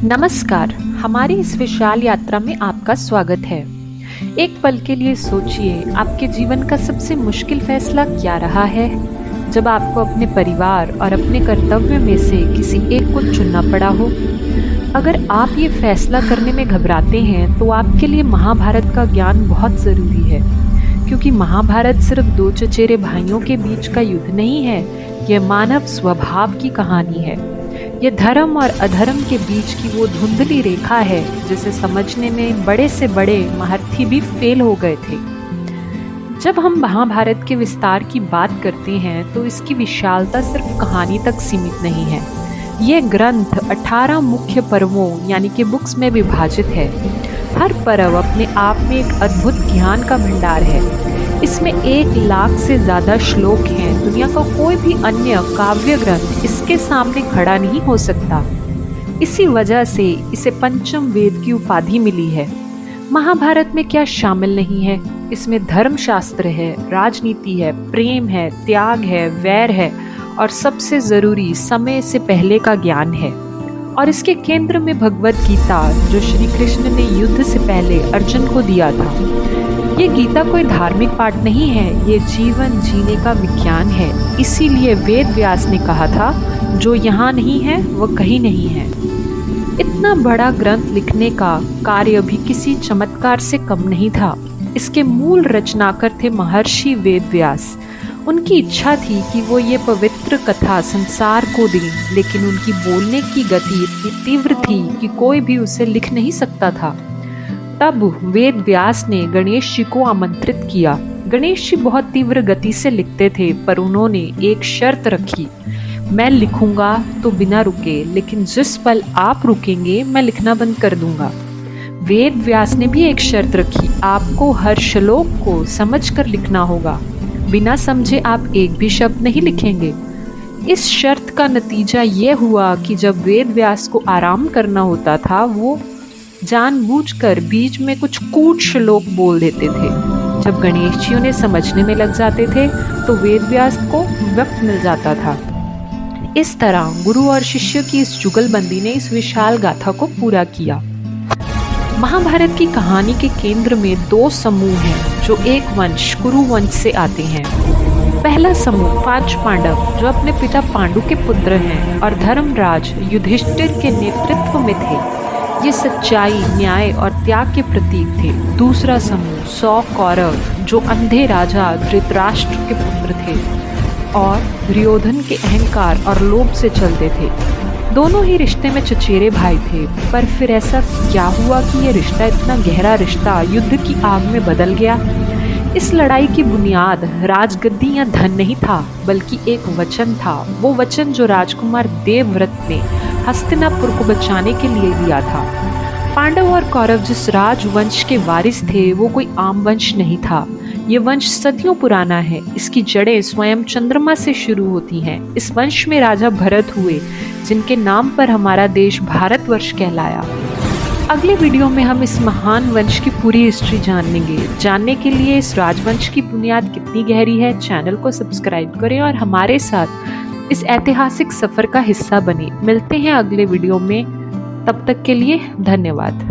नमस्कार। हमारी इस विशाल यात्रा में आपका स्वागत है। एक पल के लिए सोचिए, आपके जीवन का सबसे मुश्किल फैसला क्या रहा है? जब आपको अपने परिवार और अपने कर्तव्य में से किसी एक को चुनना पड़ा हो। अगर आप ये फैसला करने में घबराते हैं तो आपके लिए महाभारत का ज्ञान बहुत ज़रूरी है, क्योंकि महाभारत सिर्फ दो चचेरे भाइयों के बीच का युद्ध नहीं है, यह मानव स्वभाव की कहानी है। ये धर्म और अधर्म के बीच की वो धुंधली रेखा है जिसे समझने में बड़े से बड़े महारथी भी फेल हो गए थे। जब हम महाभारत के विस्तार की बात करते हैं तो इसकी विशालता सिर्फ कहानी तक सीमित नहीं है। ये ग्रंथ 18 मुख्य पर्वों यानी कि बुक्स में विभाजित है। हर पर्व अपने आप में एक अद्भुत ज्ञान का भंडार है। इसमें 1 लाख से ज़्यादा श्लोक हैं। दुनिया का कोई भी अन्य काव्य ग्रंथ इसके सामने खड़ा नहीं हो सकता। इसी वजह से इसे पंचम वेद की उपाधि मिली है। महाभारत में क्या शामिल नहीं है? इसमें धर्मशास्त्र है, राजनीति है, प्रेम है, त्याग है, वैर है और सबसे ज़रूरी समय से पहले का ज्ञान है। और इसके केंद्र में भगवद गीता, जो श्री कृष्ण ने युद्ध से पहले अर्जुन को दिया था। ये गीता कोई धार्मिक पाठ नहीं है, ये जीवन जीने का विज्ञान है। इसीलिए वेद व्यास ने कहा था, जो यहाँ नहीं है वह कहीं नहीं है। इतना बड़ा ग्रंथ लिखने का कार्य भी किसी चमत्कार से कम नहीं था। इसके मूल रचनाकार थे महर्षि वेद व्यास। उनकी इच्छा थी कि वो ये पवित्र कथा संसार को दें, लेकिन उनकी बोलने की गति इतनी तीव्र थी कि कोई भी उसे लिख नहीं सकता था। तब वेद व्यास ने गणेश जी को आमंत्रित किया। गणेश जी बहुत तीव्र गति से लिखते थे, पर उन्होंने एक शर्त रखी, मैं लिखूंगा तो बिना रुके, लेकिन जिस पल आप रुकेंगे मैं लिखना बंद कर दूंगा। वेद व्यास ने भी एक शर्त रखी, आपको हर श्लोक को समझकर लिखना होगा, बिना समझे आप एक भी शब्द नहीं लिखेंगे। इस शर्त का नतीजा ये हुआ कि जब वेद व्यास को आराम करना होता था, वो जानबूझकर बीच में कुछ कूट श्लोक बोल देते थे। जब गणेश जी उन्हें समझने में लग जाते थे तो वेद व्यास को वक्त मिल जाता था। इस तरह गुरु और शिष्य की इस जुगलबंदी ने इस विशाल गाथा को पूरा किया। महाभारत की कहानी के केंद्र में 2 समूह हैं जो एक वंश कुरु वंश से आते हैं। पहला समूह 5 पांडव, जो अपने पिता पांडु के पुत्र हैं और धर्मराज युधिष्ठिर के नेतृत्व में थे। ये सच्चाई, न्याय और त्याग के प्रतीक थे। दूसरा समूह 100 कौरव, जो अंधे राजा धृतराष्ट्र के पुत्र थे और दुर्योधन के अहंकार और लोभ से चलते थे। दोनों ही रिश्ते में चचेरे भाई थे, पर फिर ऐसा क्या हुआ कि ये रिश्ता, इतना गहरा रिश्ता, युद्ध की आग में बदल गया? इस लड़ाई की बुनियाद राजगद्दी या धन नहीं था, बल्कि एक वचन था। वो वचन जो राजकुमार देवव्रत ने हस्तिनापुर को बचाने के लिए दिया था। पांडव और कौरव जिस राजवंश के वारिस थे, वो कोई आम वंश नहीं था। ये वंश सदियों पुराना है। इसकी जड़ें स्वयं चंद्रमा से शुरू होती हैं। इस वंश में राजा भरत हुए, जिनके नाम पर हमारा देश भारतवर्ष कहलाया। अगले वीडियो में हम इस महान वंश की पूरी हिस्ट्री जानेंगे। जानने के लिए इस राजवंश की बुनियाद कितनी गहरी है, चैनल को सब्सक्राइब करें और हमारे साथ इस ऐतिहासिक सफर का हिस्सा बने। मिलते हैं अगले वीडियो में, तब तक के लिए धन्यवाद।